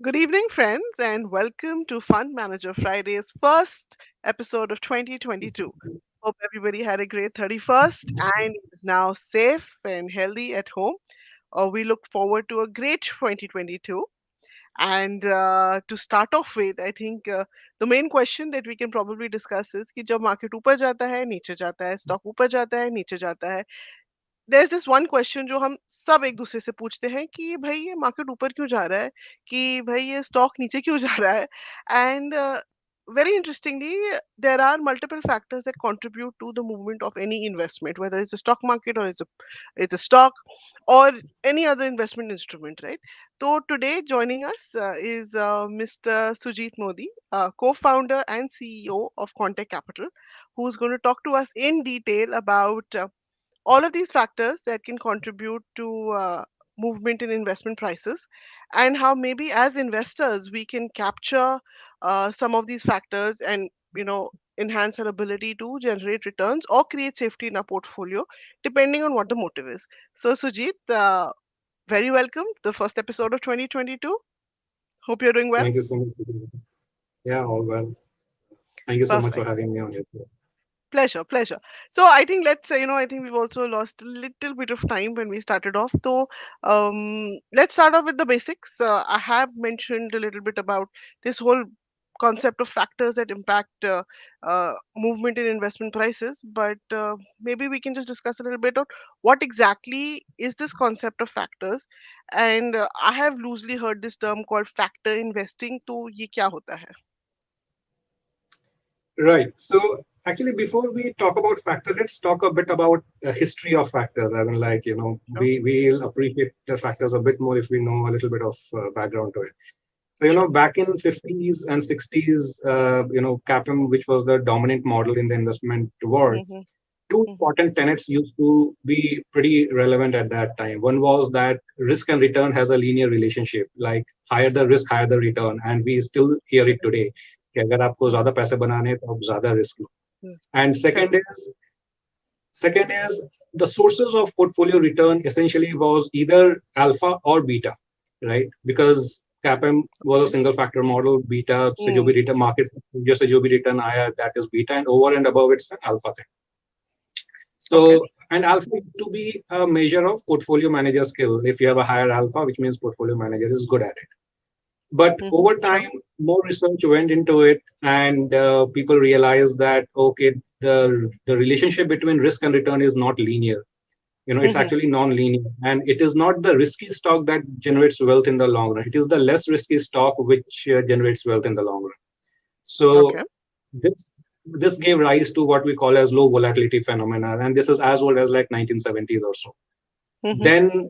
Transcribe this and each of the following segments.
Good evening, friends, and welcome to Fund Manager Friday's first episode of 2022. Hope everybody had a great 31st and is now safe and healthy at home. We look forward to a great 2022. And to start off with, I think the main question that we can probably discuss is कि जब market ऊपर जाता है, नीचे जाता है, stock ऊपर जाता है, नीचे जाता है, देयर दिस वन क्वेश्चन जो हम सब एक दूसरे से पूछते हैं कि भाई ये मार्केट ऊपर क्यों जा रहा है कि भाई ये स्टॉक नीचे क्यों जा रहा है and very interestingly there are multiple factors that contribute to the movement of any investment, whether it's a stock market or it's a stock or any other investment instrument, right? So today joining us is Mr. Sujit Modi, co-founder and CEO of Quantech Capital, who's going to talk to us in detail about all of these factors that can contribute to movement in investment prices, and how maybe as investors we can capture some of these factors and enhance our ability to generate returns or create safety in our portfolio depending on what the motive is. So Sujit, very welcome to the first episode of 2022. Hope you're doing well. Thank you so much. Yeah, all well. Thank you so much for Perfect. having me on your show. Pleasure, pleasure. So I think let's say, I think we've also lost a little bit of time when we started off. So let's start off with the basics. I have mentioned a little bit about this whole concept of factors that impact movement in investment prices, but maybe we can just discuss a little bit on what exactly is this concept of factors. And I have loosely heard this term called factor investing. तो ये क्या होता है? Right. So actually, before we talk about factors, let's talk a bit about history of factors. I mean, like, Sure. we'll appreciate the factors a bit more if we know a little bit of background to it. So, Sure. back in 50s and 60s, CAPM, which was the dominant model in the investment world, Mm-hmm, two mm-hmm, important tenets used to be pretty relevant at that time. One was that risk and return has a linear relationship, like higher the risk, higher the return, and we still hear it today. कि अगर आपको mm-hmm, ज्यादा पैसे बनाने हैं तो आप ज्यादा risk low. mm. And Correct. second is the sources of portfolio return essentially was either alpha or beta, right? Because CAPM was a Okay. single factor model, beta से जो Mm. भी return market जो से जो भी return आया, that is beta, and over and above it's an alpha thing. Okay. So, and alpha used to be a measure of portfolio manager skill. If you have a higher alpha, which means portfolio manager is good at it. But Mhm. over Sure. time, more research went into it, and people realized that okay, the relationship between risk and return is not linear. It's Mhm. actually non-linear, and it is not the risky stock that generates wealth in the long run. It is the less risky stock which generates wealth in the long run. Okay. So this this gave rise to what we call as low volatility phenomena, and this is as old as like 1970s or so. Mhm. Then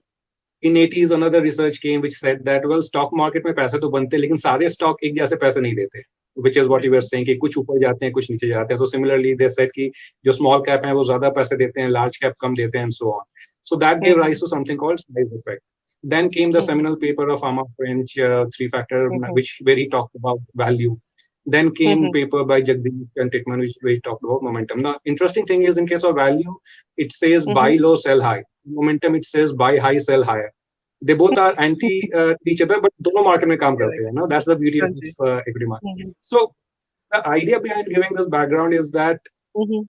in 80s another research came which said that well stock market में पैसे तो बनते हैं लेकिन सारे stock एक जैसे पैसे नहीं देते, which is what you were Right. saying कि कुछ ऊपर जाते हैं कुछ नीचे जाते हैं. So similarly they said कि जो small cap हैं वो ज्यादा पैसे देते हैं, large cap कम देते हैं, and so on. So that gave Mhm. rise to something called size effect. Then came the Mhm. seminal paper of Ama French, three factor, Mhm. which where he talked about value. Then came Mhm. paper by Jagdish and Titman, which we talked about momentum. The interesting thing is, in case of value, it says buy Mhm. low, sell high. Momentum, it says buy high, sell higher. They both are anti each other, but दोनों market में काम करते Correct. हैं. No, that's the beauty हाँ of ji. equity market. Mhm. So the idea behind giving this background is that Mhm.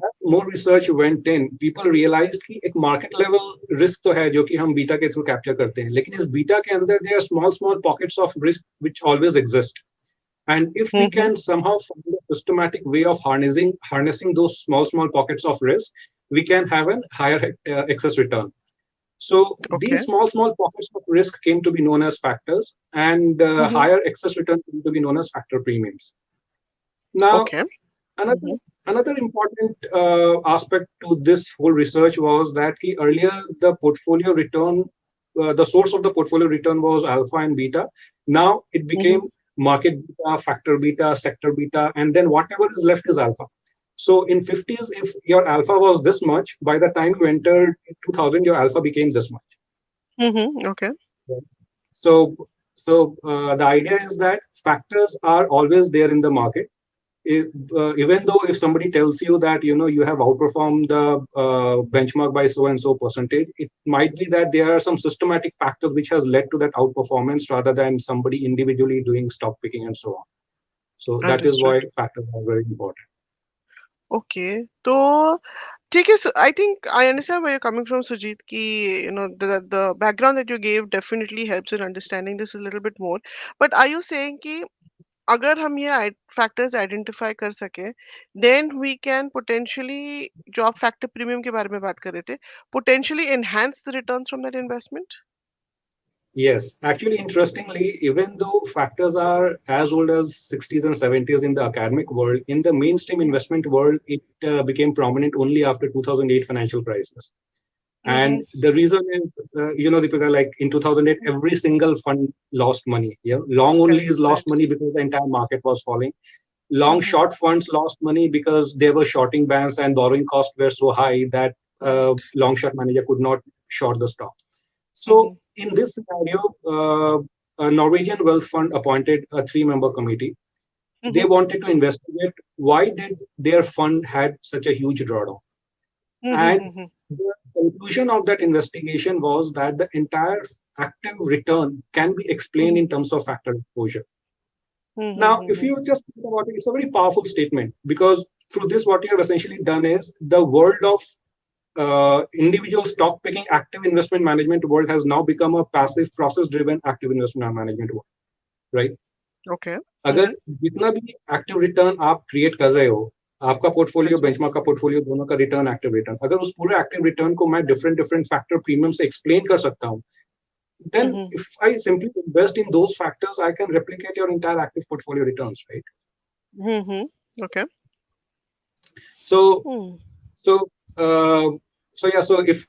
as more research went in, people realized कि एक market level risk तो है जो कि हम बीटा के through capture करते हैं, लेकिन इस बीटा के अंदर there are small pockets of risk which always exist. And if we Mhm. can somehow find a systematic way of harnessing those small pockets of risk, we can have a higher excess return. So Okay. these small pockets of risk came to be known as factors, and Mhm. higher excess return came to be known as factor premiums. Now, Okay. another Mhm. another important aspect to this whole research was that earlier the portfolio return, the source of the portfolio return was alpha and beta. Now it became Mhm. market beta, factor beta, sector beta, and then whatever is left is alpha. So in 50s, if your alpha was this much, by the time you entered 2000, your alpha became this much. Mhm. Okay. Right? So, the idea is that factors are always there in the market, if, even though if somebody tells you that you have outperformed the benchmark by so and so percentage, it might be that there are some systematic factors which has led to that outperformance rather than somebody individually doing stock picking and so on. So that is Understood. why factors are very important. Okay. So, ठीक है, I think I understand where you're coming from, Sujit, ki, the background that you gave definitely helps in understanding this a little bit more. But are you saying कि अगर हम ये factors identify कर सके, then we can potentially जो आप factor premium के बारे में बात कर रहे थे, potentially enhance the returns from that investment? Yes, actually, interestingly, even though factors are as old as 60s and 70s in the academic world, in the mainstream investment world, it became prominent only after 2008 financial crisis. Hmm And the reason is, Deepika, like in 2008, every single fund lost money. Yeah, long only is correct lost right money because the entire market was falling. Long hmm short funds lost money because there were shorting bans and borrowing costs were so high that right long short manager could not short the stock. So hmm in this scenario, a Norwegian wealth fund appointed a three-member committee. They hmm wanted to investigate why did their fund had such a huge drawdown. And hmm the conclusion of that investigation was that the entire active return can be explained in terms of factor exposure. Now, if hmm you just think about it, it's a very powerful statement because through this, what you have essentially done is the world of individual stock picking active investment management world has now become a passive process driven active investment management world, right? Okay अगर जितना भी active return आप create कर रहे हो, आपका portfolio अच्छा benchmark का पोर्टफोलियो दोनों का रिटर्न एक्टिव रिटर्न, अगर उस पूरे एक्टिव रिटर्न को मैं डिफरेंट डिफरेंट फैक्टर प्रीमियम से एक्सप्लेन कर सकता हूँ, then hmm if I simply invest in those factors, I can replicate your entire active portfolio returns, right? Okay So hmm so uh, so yeah, so if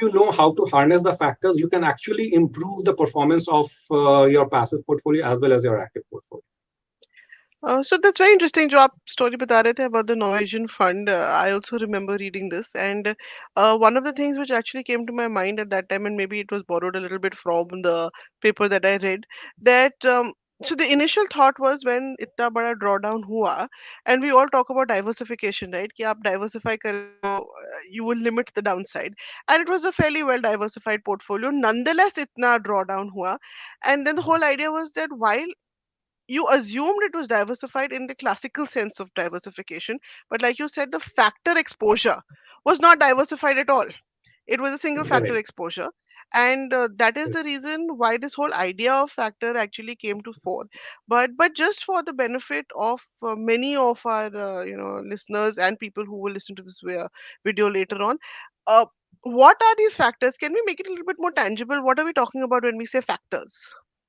you know how to harness the factors, you can actually improve the performance of your passive portfolio as well as your active portfolio. So that's very interesting. जो आप story बता रहे थे about the Norwegian fund. I also remember reading this, and one of the things which actually came to my mind at that time, and maybe it was borrowed a little bit from the paper that I read, that so the initial thought was when इतना बड़ा drawdown हुआ, and we all talk about diversification, right? कि आप diversify करें तो you will limit the downside, and it was a fairly well diversified portfolio. Nonetheless, इतना drawdown हुआ, and then the whole idea was that while you assumed it was diversified in the classical sense of diversification, but like you said, the factor exposure was not diversified at all. It was a single factor Correct. exposure, and that is the reason why this whole idea of factor actually came to fore. But just for the benefit of many of our listeners and people who will listen to this video later on, uh, what are these factors? Can we make it a little bit more tangible? What are we talking about when we say factors?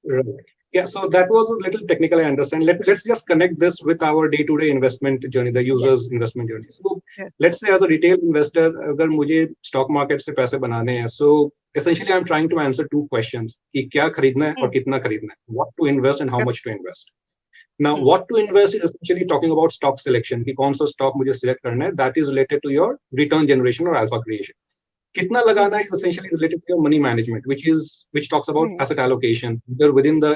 Right. Yeah, so that was a little technical, I understand. Let's just connect this with our day-to-day investment journey, the Yes. user's investment journey. So Yes. let's say as a retail investor, अगर मुझे stock market से पैसे बनाने हैं, so essentially I'm trying to answer two questions कि क्या खरीदना है और Hmm. कितना खरीदना है, what to invest and how Correct. much to invest. Now, Hmm. what to invest is essentially talking about stock selection कि कौन सा stock मुझे select करना है, that is related to your return generation or alpha creation. Kitna lagana Mhm. is essentially related to your money management, which talks about Mhm. asset allocation, either within the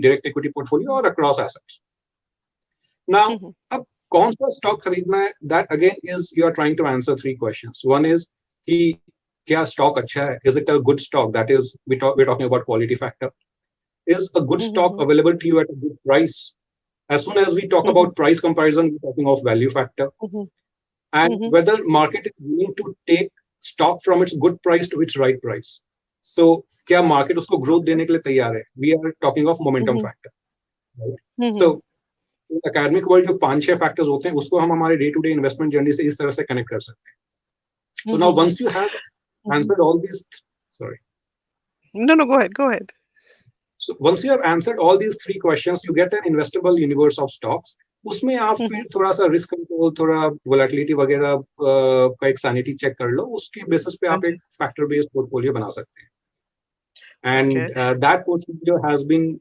direct equity portfolio or across assets. Now, Mhm. अब कौन सा stock खरीदना है, that again is you are trying to answer three questions. One is कि क्या stock अच्छा है? Is it a good stock? That is we're talking about quality factor. Is a good stock Mhm. available to you at a good price? As soon as we talk Mhm. about price comparison, we're talking of value factor, Mhm. and Mhm. whether market is willing to take stock from its good price to its right price. So क्या market उसको growth Okay. देने के लिए तैयार है? We are talking of momentum Mhm. factor, right? So Mhm. academic world जो 5-6 factors होते हैं उसको हम हमारे day to day investment journey से इस तरह से connect कर सकते हैं. So now Mhm. once you have Mhm. answered all these, sorry. No, no, go ahead. Go ahead. So once you have answered all these three questions, you get an investable universe of stocks. उसमें आप फिर Mhm. थोड़ा सा risk control, थोड़ा volatility वगैरह का एक sanity check कर लो, उसके बेसिस पे हाँ आप एक जी. फैक्टर बेस्ड पोर्टफोलियो बना सकते हैं. Okay. And that portfolio has been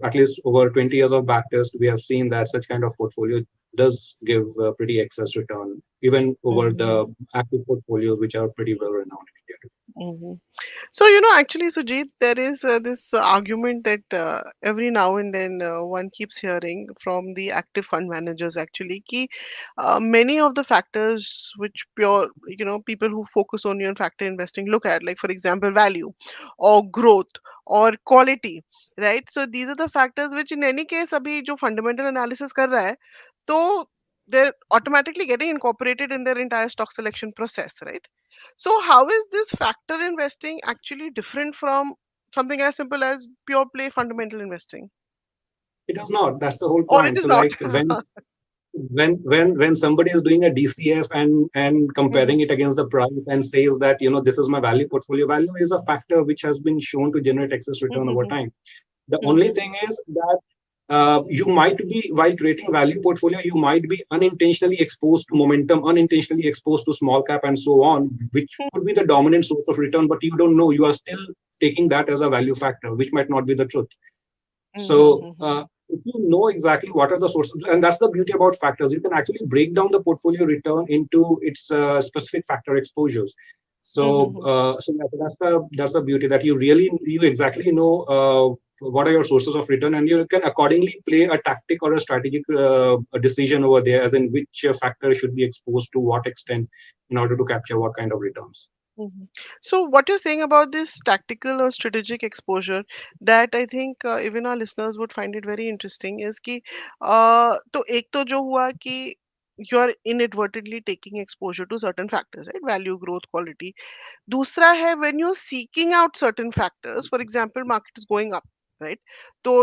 at least over 20 years of backtest. We have seen that such kind of portfolio does give pretty excess return, even over Mhm. the active portfolios, which are pretty well renowned in India. Mhm. So, actually, Sujit, there is this argument that every now and then one keeps hearing from the active fund managers actually, ki, many of the factors which pure, people who focus only on factor investing look at, like, for example, value or growth or quality, right? So, these are the factors which, in any case, abhi jo fundamental analysis kar raha hai, so they're automatically getting incorporated in their entire stock selection process, right? So, how is this factor investing actually different from something as simple as pure play fundamental investing? It is not. That's the whole Or it point. is So not? like when somebody is doing a DCF and Mhm, comparing it against the price and says that this is my value, portfolio value is a factor which has been shown to generate excess return over mhm, time. The only mhm, thing is that you might be, while creating value portfolio, you might be unintentionally exposed to momentum, unintentionally exposed to small cap and so on, which could be the dominant source of return, but you don't know. You are still taking that as a value factor, which might not be the truth. mhm, So mhm, if you know exactly what are the sources, and that's the beauty about factors, you can actually break down the portfolio return into its specific factor exposures. So mhm, that's the beauty, that you exactly know what are your sources of return, and you can accordingly play a tactic or a strategic a decision over there, as in which factor should be exposed to what extent in order to capture what kind of returns. mhm. So, what you're saying about this tactical or strategic exposure, that I think even our listeners would find it very interesting, is कि तो एक तो जो हुआ कि you are inadvertently taking exposure to certain factors, right? Value, growth, quality. दूसरा है when you're seeking out certain factors, for example, market is going up, right? तो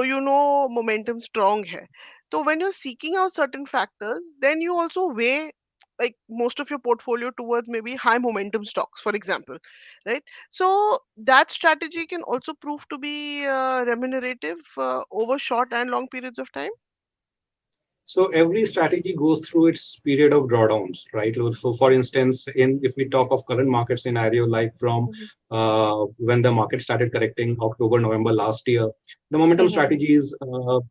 momentum strong है. So when you're seeking out certain factors, then you also weigh like most of your portfolio towards maybe high momentum stocks, for example, right? So that strategy can also prove to be remunerative over short and long periods of time. So every strategy goes through its period of drawdowns, right? So for instance, in if we talk of current market scenario, like from Mhm, when the market started correcting October, November last year, the momentum mhm, strategies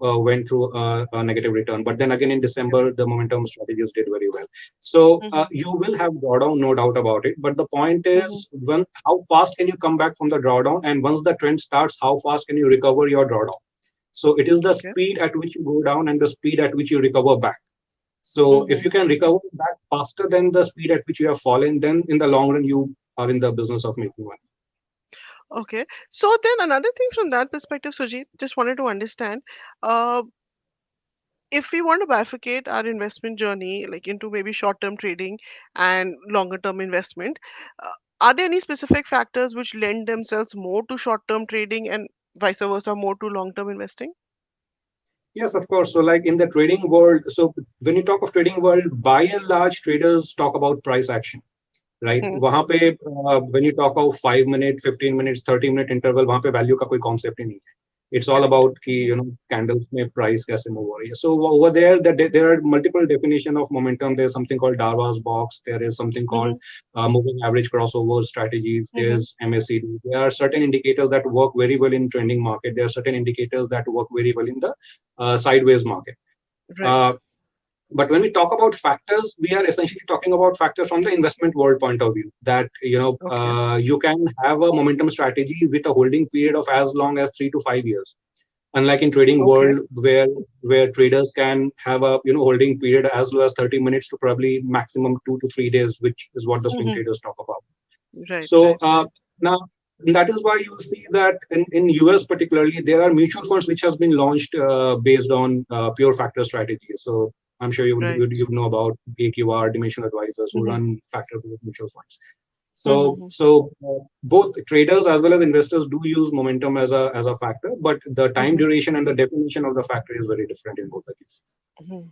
went through a negative return. But then again in December, the momentum strategies did very well. So mhm, you will have drawdown, no doubt about it. But the point mhm. is, when how fast can you come back from the drawdown, and once the trend starts, how fast can you recover your drawdown? So it is the Okay. speed at which you go down and the speed at which you recover back. So if you Mhm. can recover back faster than the speed at which you have fallen, then in the long run you are in the business of making money. Okay. So then another thing from that perspective, Sujit, just wanted to understand, uh, if we want to bifurcate our investment journey, like into maybe short-term trading and longer-term investment, uh, are there any specific factors which lend themselves more to short-term trading and vice versa, more to long-term investing? Yes, of course. So like in the trading world, so when you talk of trading world, by and large, traders talk about price action, right? Hmm. वहाँ पे when you talk of 5 minute, 15 minutes, 30 minute interval, वहाँ पे value का कोई concept ही नहीं है. It's all Correct. about कि candles में price कैसे move हो रही है. So over there, there are multiple definition of momentum. There's something called Darwin's box. There is something called Mm-hmm. moving average crossover strategies. Mm-hmm. There's MACD. There are certain indicators that work very well in trending market. There are certain indicators that work very well in the sideways market. Right. Uh, but when we talk about factors, we are essentially talking about factors from the investment world point of view. That Okay. you can have a momentum strategy with a holding period of as long as 3 to 5 years. Unlike in trading Okay. world, where traders can have a holding period as low as 30 minutes to probably maximum 2 to 3 days, which is what the swing Mm-hmm. traders talk about. Right. So Right. Right. now that is why you see that in US particularly, there are mutual funds which has been launched based on pure factor strategy. So I'm sure Right. you know about AQR, Dimensional Advisors, who Mm-hmm. run factor mutual funds. So Mm-hmm. both traders as well as investors do use momentum as a factor, but the time Mm-hmm. duration and the definition of the factor is very different in both the cases. Mm-hmm.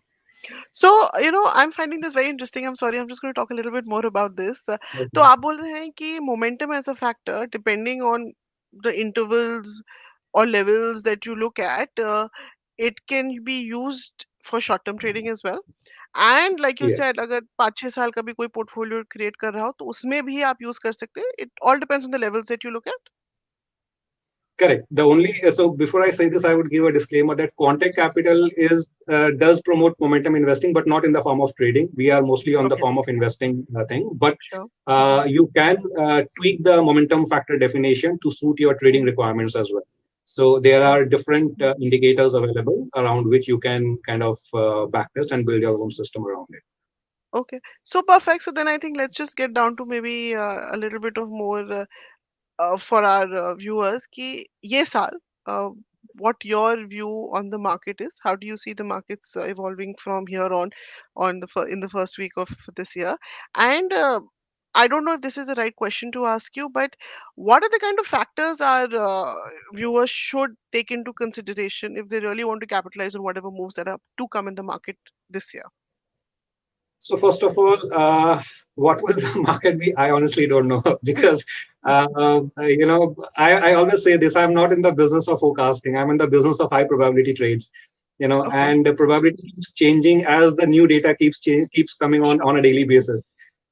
So, I'm finding this very interesting. I'm sorry, I'm just going to talk a little bit more about this. तो Okay. आप बोल रहे हैं कि momentum as a factor, depending on the intervals or levels that you look at, it can be used for short-term trading as well. And like you Yes. said, अगर 5-6 साल का भी कोई portfolio create कर रहा हो, तो उसमें भी आप use कर सकते हैं. It all depends on the levels that you look at. Correct. The only so before I say this, I would give a disclaimer that Quantech Capital is does promote momentum investing, but not in the form of trading. We are mostly on the Okay, form of investing thing. But sure. Hmm. you can tweak the momentum factor definition to suit your trading Hmm. requirements as well. So there are different indicators available around which you can kind of backtest and build your own system around it. Okay, so perfect. So then I think let's just get down to maybe a little bit of more for our viewers कि ये साल uh, what your view on the market is. How do you see the markets evolving from here on in the first week of this year? And I don't know if this is the right question to ask you, but what are the kind of factors our viewers should take into consideration if they really want to capitalize on whatever moves that are to come in the market this year? So first of all, what will the market be? I honestly don't know because I always say this: I'm not in the business of forecasting. I'm in the business of high probability trades. Okay. And the probability keeps changing as the new data keeps coming Sure. on a daily basis.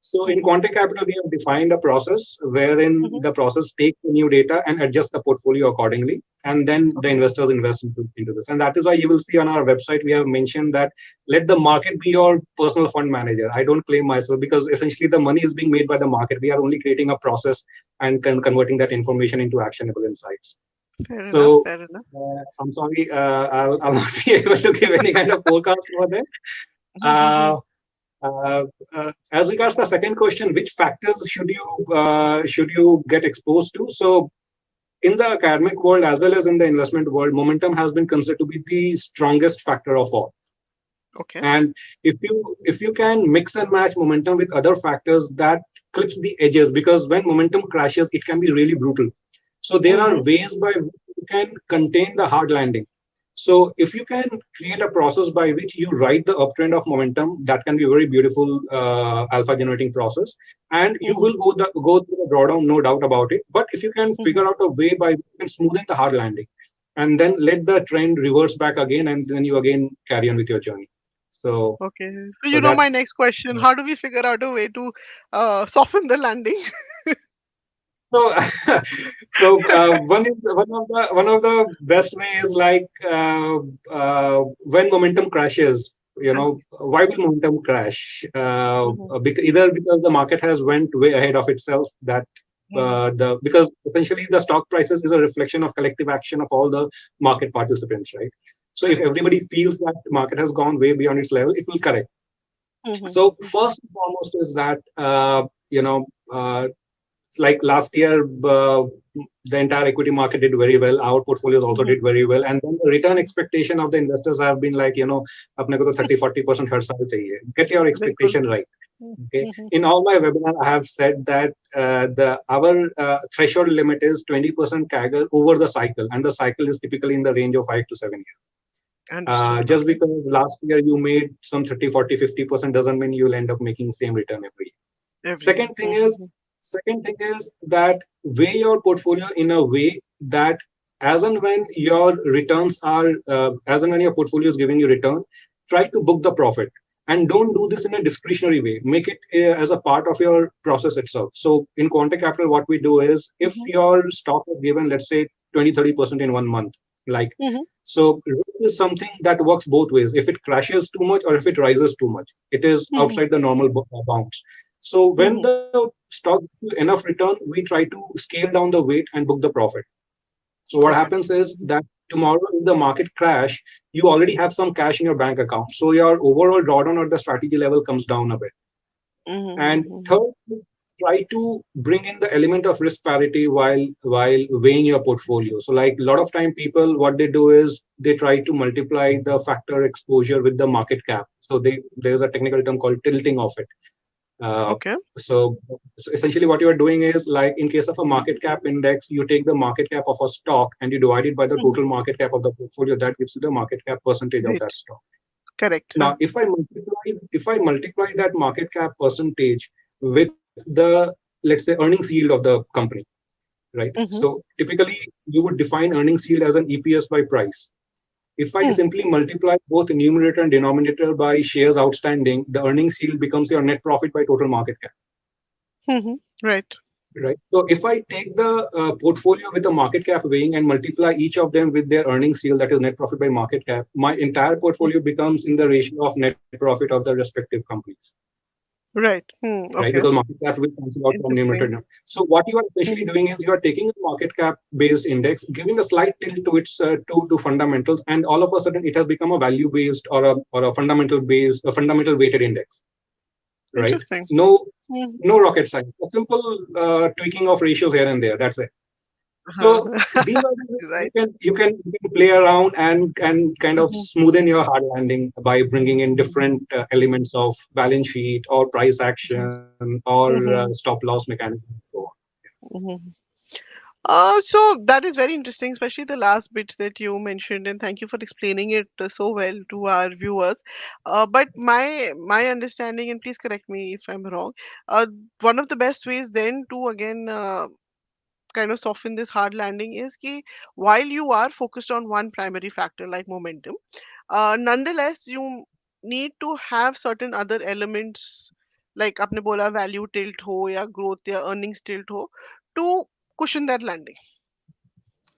So in Hmm. Quantech Capital, we have defined a process wherein Hmm. the process takes the new data and adjusts the portfolio accordingly, and then the Okay. investors invest into this. And that is why you will see on our website we have mentioned that let the market be your personal fund manager. I don't claim myself because essentially the money is being made by the market. We are only creating a process and converting that information into actionable insights. Fair enough. So Fair enough. I'm sorry, I'll not be able to give any kind of forecast over there. Hmm. Uh, uh, as regards the second question, which factors should you get exposed to? So in the academic world as well as in the investment world, momentum has been considered to be the strongest factor of all. Okay. And if you can mix and match momentum with other factors, that clips the edges, because when momentum crashes, it can be really brutal. So there are Hmm. ways by which you can contain the hard landing. So if you can create a process by which you ride the uptrend of momentum, that can be a very beautiful alpha generating process, and you Hmm. will go through the drawdown, no doubt about it. But if you can Hmm. figure out a way by which you can smoothen the hard landing, and then let the trend reverse back again, and then you again carry on with your journey. So Okay. So so you know my that's next question. How do we figure out a way to soften the landing? so one of the best way is like when momentum crashes. Why will momentum crash? Mhm, Either because the market has went way ahead of itself, that mhm, the because essentially the stock prices is a reflection of collective action of all the market participants, right? So if correct. everybody feels that the market has gone way beyond its level, it will correct. Mhm, So mhm, first and foremost is that like last year, the entire equity market did very well. Our portfolios also mhm, did very well. And then the return expectation of the investors have been like, apne ko to 30-40% har saal chahiye. Get your बिल्कुल. expectation right. Hmm, Okay. Hmm, hmm, In all my webinar, I have said that the our threshold limit is 20% CAGR over the cycle, and the cycle is typically in the range of 5 to 7 years. understood. Just Okay. because last year you made some 30, 40, 50% doesn't mean you'll end up making same return every year. Every year. Second thing is, that weigh your portfolio in a way that as and when your returns are, as and when your portfolio is giving you return, try to book the profit. And don't do this in a discretionary way. Make it as a part of your process itself. So in Quantech Capital, what we do is if Mhm, your stock is given, let's say 20-30% in 1 month, like, mhm, so risk is something that works both ways. If it crashes too much or if it rises too much, it is mhm, outside the normal bounds. So when mhm. the stock gives you enough return, we try to scale down the weight and book the profit. So what Okay. happens is Mhm, that tomorrow, if the market crash, you already have some cash in your bank account. So your overall drawdown at the strategy level comes down a bit. mhm, And mhm, mhm. third, is try to bring in the element of risk parity while weighing your portfolio. So like a lot of time people, what they do is they try to multiply the factor exposure with the market cap. So there's a technical term called tilting of it. Uh, Okay. so essentially, what you are doing is like in case of a market cap index, you take the market cap of a stock and you divide it by the Mhm. total market cap of the portfolio. That gives you the market cap percentage of Great. that stock. Correct. Huh? Now, if I multiply that market cap percentage with the, let's say, earnings yield of the company, right? Mhm. So typically, you would define earnings yield as an EPS by price. If I Mm. simply multiply both numerator and denominator by shares outstanding, the earnings yield becomes your net profit by total market cap. Mhm. Right. right? So if I take the portfolio with the market cap weighing and multiply each of them with their earnings yield, that is net profit by market cap, my entire portfolio becomes in the ratio of net profit of the respective companies, Right. right? Okay. Because market cap will cancel out from numerator Interesting. now. So what you are essentially Mhm. doing is you are taking a market cap based index, giving a slight tilt to its to fundamentals, and all of a sudden it has become a value based or a fundamental based a fundamental weighted index, right? Interesting. No Mhm. no rocket science, a simple tweaking of ratios here and there. That's it. So Uh-huh. these are the ways Right. you can play around and kind of Mhm. smoothen your hard landing by bringing in different elements of balance sheet or price Mhm. action or Mhm. stop loss mechanism. So Mhm. So that is very interesting, especially the last bit that you mentioned, and thank you for explaining it so well to our viewers. But my understanding, and please correct me if I'm wrong, one of the best ways then to again kind of soften this hard landing is कि while you are focused on one primary factor like momentum, nonetheless you need to have certain other elements like आपने बोला value tilt हो या growth या earnings tilt हो to cushion that landing.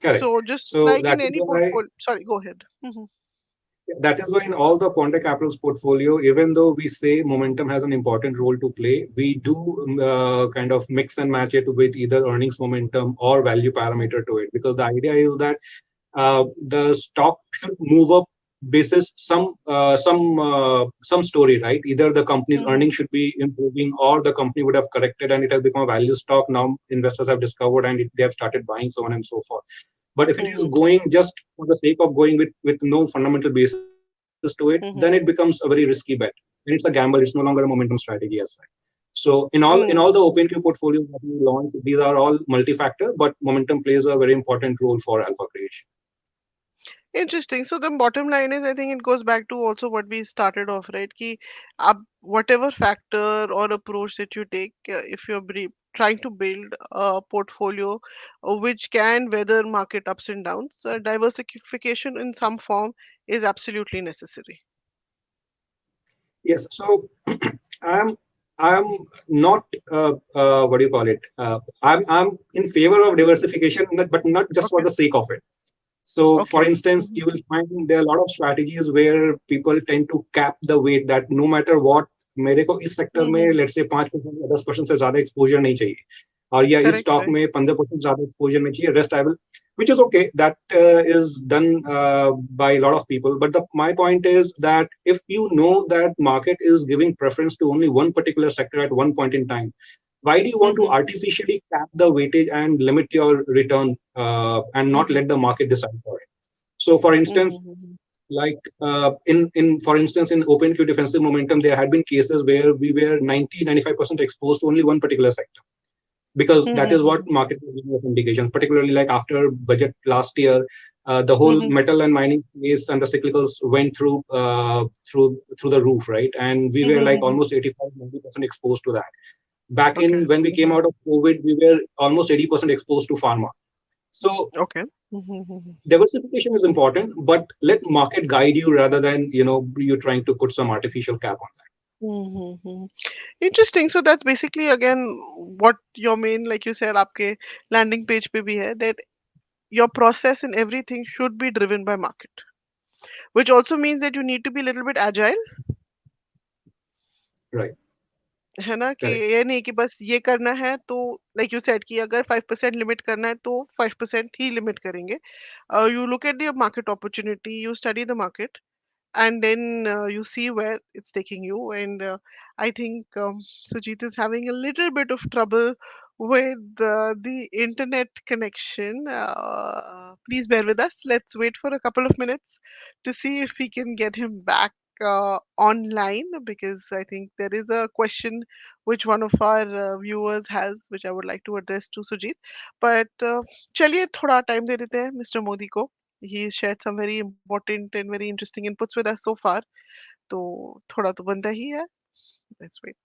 correct. So just So like in any portfolio, sorry, go ahead. that is why in all the Quantech Capital's portfolio, even though we say momentum has an important role to play, we do kind of mix and match it with either earnings momentum or value Mhm, parameter to it. Because the idea is that the stock should move up basis some story, right? Either the company's mhm, earnings should be improving or the company would have corrected and it has become a value stock. Now investors have discovered and they have started buying, so on and so forth. But if it is mhm, going just for the sake of going with no fundamental basis to it, then it becomes a mhm, very risky bet. And it's a gamble. It's no longer a momentum strategy as such. So in all the mhm. OpenQ portfolios that we launch, these are all multi-factor, but momentum plays a very important role for alpha creation. Interesting. So the bottom line is, I think it goes back to also what we started off, right? Ki whatever factor or approach that you take, if you're trying to build a portfolio which can weather market ups and downs, diversification in some form is absolutely necessary. Yes. So I'm I'm not what do you call it? I'm in favor of diversification, but not just for Okay. the sake of it. So, for Okay. instance, Mhm, you will find there are a lot of strategies where people tend to cap the weight that no matter what, मेरे को इस sector में mhm. Let's say 5% या 10% से ज्यादा exposure नहीं चाहिए और या इस Correct, स्टॉक correct. में 15% ज्यादा एक्सपोजर नहीं चाहिए rest I will which is okay that is done by a lot of people but my point is that if you know that market is giving preference to only one particular sector at one point in time why do you want to Mhm, artificially cap the weightage and limit your return and not mhm, let the market decide for it? So, for instance, mhm, mhm, like in for instance in OpenQ defensive momentum, there had been cases where we were 90-95% exposed to only one particular sector because that is what mhm, market was giving us indication. Particularly like after budget last year, the whole mhm, metal and mining space and the cyclicals went through the roof, right? And we were mhm, like mhm. almost 85-90% exposed to that. Back Okay. in when we came Mhm. out of COVID, we were almost 80% exposed to pharma. So Okay. Mhm, mhm. diversification is important, but let market guide you rather than you trying to put some artificial cap on that. Mhm. Interesting. So that's basically again what your main, like you said, आपके landing page पे भी है that your process and everything should be driven by market, which also means that you need to be a little bit agile, Right. है ना? कि Correct. ये नहीं कि बस ये करना है तो like you said कि अगर 5% लिमिट करना है तो 5% ही लिमिट करेंगे. You look at the market opportunity, you study the market, and then you see where it's taking you. And I think Sujit is having a little bit of trouble with the internet connection. Please bear with us. Let's wait for a couple of minutes to see if we can get him back online, because I think there is a question which one of our viewers has, which I would like to address to Sujit. But चलिए थोड़ा time दे देते हैं Mr. Modi को. He shared some very important and very interesting inputs with us so far. तो थोड़ा तो बनता ही है. Let's wait.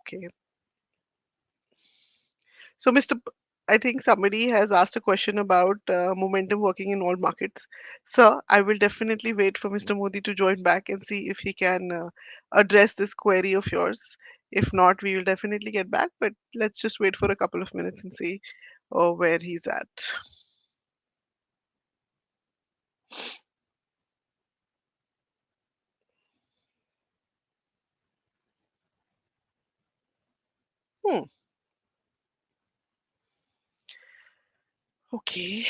Okay. So Mr. I think somebody has asked a question about momentum working in all markets. So I will definitely wait for Mr. Modi to join back and see if he can address this query of yours. If not, we will definitely get back. But let's just wait for a couple of minutes and see where he's at. Hmm. Okay.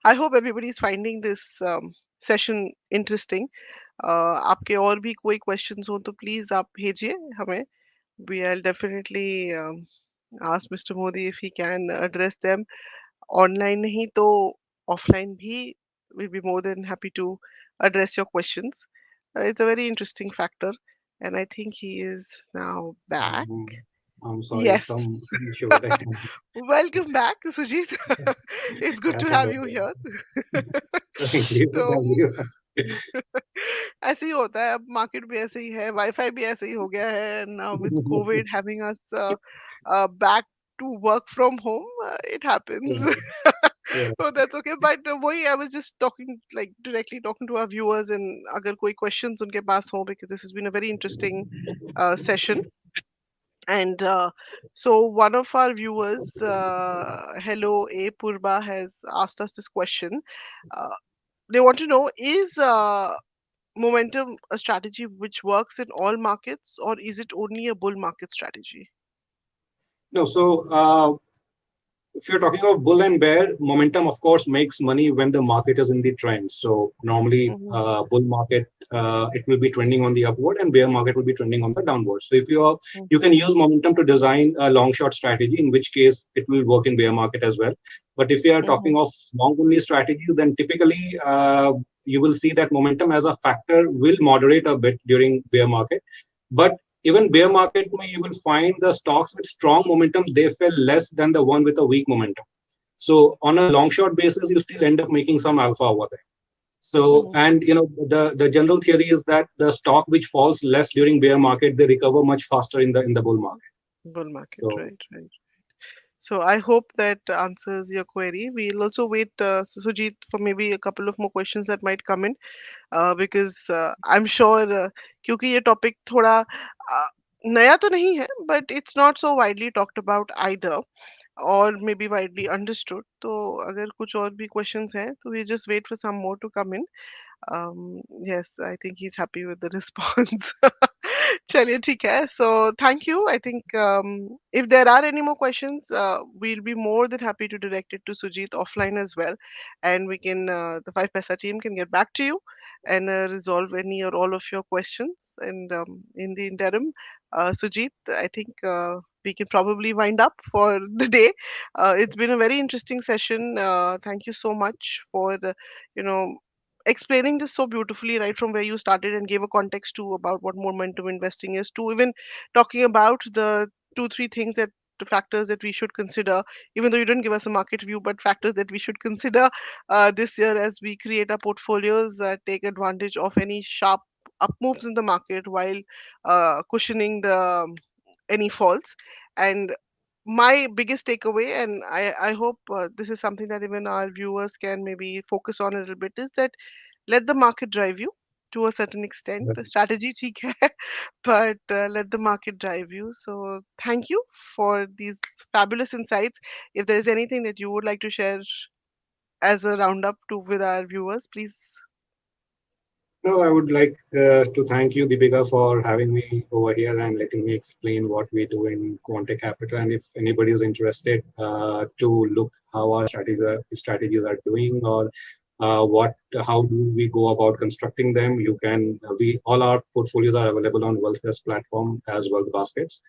I hope everybody is finding this session interesting. आपके और भी कोई questions हो तो please आप भेजिए हमें. I'll definitely ask Mr. Modi if he can address them. Online nahi to offline bhi, we'll be more than happy to address your questions. It's a very interesting factor, and I think he is now back. I'm sorry, Yes. some issue with that. Welcome back, Sujit. It's good Yeah, to have you here. thank you, तो thank you. ऐसे ही होता है, अब market भी ऐसे ही है, wifi भी ऐसे ही हो गया है, now with Covid having us back to work from home, it happens. Yeah, yeah. So that's okay. But वही I was just talking, like directly talking to our viewers, and अगर कोई questions उनके पास हो, because this has been a very interesting session. And so one of our viewers, hello A Purba, has asked us this question. Uh, they want to know, is momentum a strategy which works in all markets, or is it only a bull market strategy? No, so if you're talking about bull and bear, momentum of course makes money when the market is in the trend. So normally, Mhm, bull market it will be trending on the upward, and bear market will be trending on the downward. So if you can mhm, use momentum to design a long short strategy, in which case it will work in bear market as well. But if you are mhm, talking of long only strategy, then typically you will see that momentum as a factor will moderate a bit during bear market. But even bear market, you will find the stocks with strong momentum, they fell less than the one with a weak momentum. So on a long short basis, you still end up making some alpha over there. So, mhm. and the general theory is that the stock which falls less during bear market, they recover much faster in the bull market. Bull market, So right, right. So I hope that answers your query. We'll also wait, Sujit, for maybe a couple of more questions that might come in, because I'm sure, क्योंकि ये topic थोड़ा नया तो नहीं है, but it's not so widely talked about either, or maybe widely understood. तो अगर कुछ और भी questions हैं, तो we just wait for some more to come in. Yes, I think he's happy with the response. चलिए ठीक है. So thank you. I think if there are any more questions, we'll be more than happy to direct it to Sujit offline as well, and we can the Five Paisa team can get back to you and resolve any or all of your questions. And in the interim, Sujit, I think we can probably wind up for the day. It's been a very interesting session. Thank you so much for you know explaining this so beautifully, right from where you started and gave a context to about what momentum investing is, to even talking about the two three things that the factors that we should consider, even though you didn't give us a market view, but factors that we should consider this year as we create our portfolios, take advantage of any sharp up moves in the market while cushioning the any falls. And my biggest takeaway, and I hope this is something that even our viewers can maybe focus on a little bit, is that let the market drive you to a certain extent. The strategy ठीक है, but let the market drive you. So thank you for these fabulous insights. If there is anything that you would like to share as a roundup to with our viewers, please. no, I would like to thank you, Deepika, for having me over here and letting me explain what we do in Quantech Capital. And if anybody is interested to look how our strategies are doing, or how do we go about constructing them, you can. We all our portfolios are available on WealthVest platform as Wealth Baskets.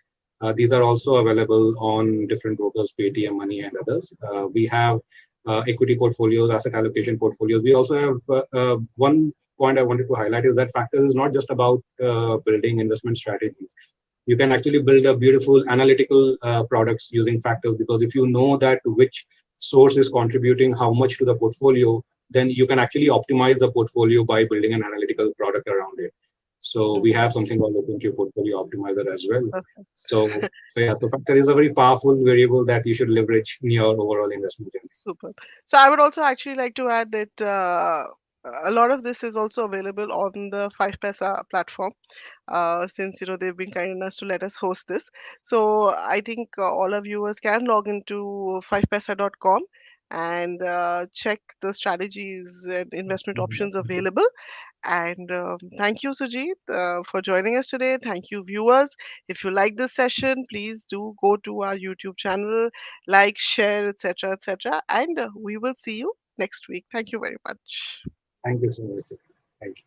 These are also available on different brokers, Paytm Money and others. We have equity portfolios, asset allocation portfolios. We also have one point I wanted to highlight is that factors is not just about building investment strategies. You can actually build a beautiful analytical products using factors, because if you know that which source is contributing how much to the portfolio, then you can actually optimize the portfolio by building an analytical product around it. So we Mhm. have something called OpenQ Portfolio Optimizer as well. Perfect. So factor is a very powerful variable that you should leverage in your overall investment journey. Super. So I would also actually like to add that a lot of this is also available on the 5paisa platform, since they've been kind enough to let us host this. So I think all our viewers can log into 5paisa.com and check the strategies and investment options available. And thank you, Sujit, for joining us today. Thank you, viewers. If you like this session, please do go to our YouTube channel, like, share, etc., etc. And we will see you next week. Thank you very much. Thank you so much. Thank you.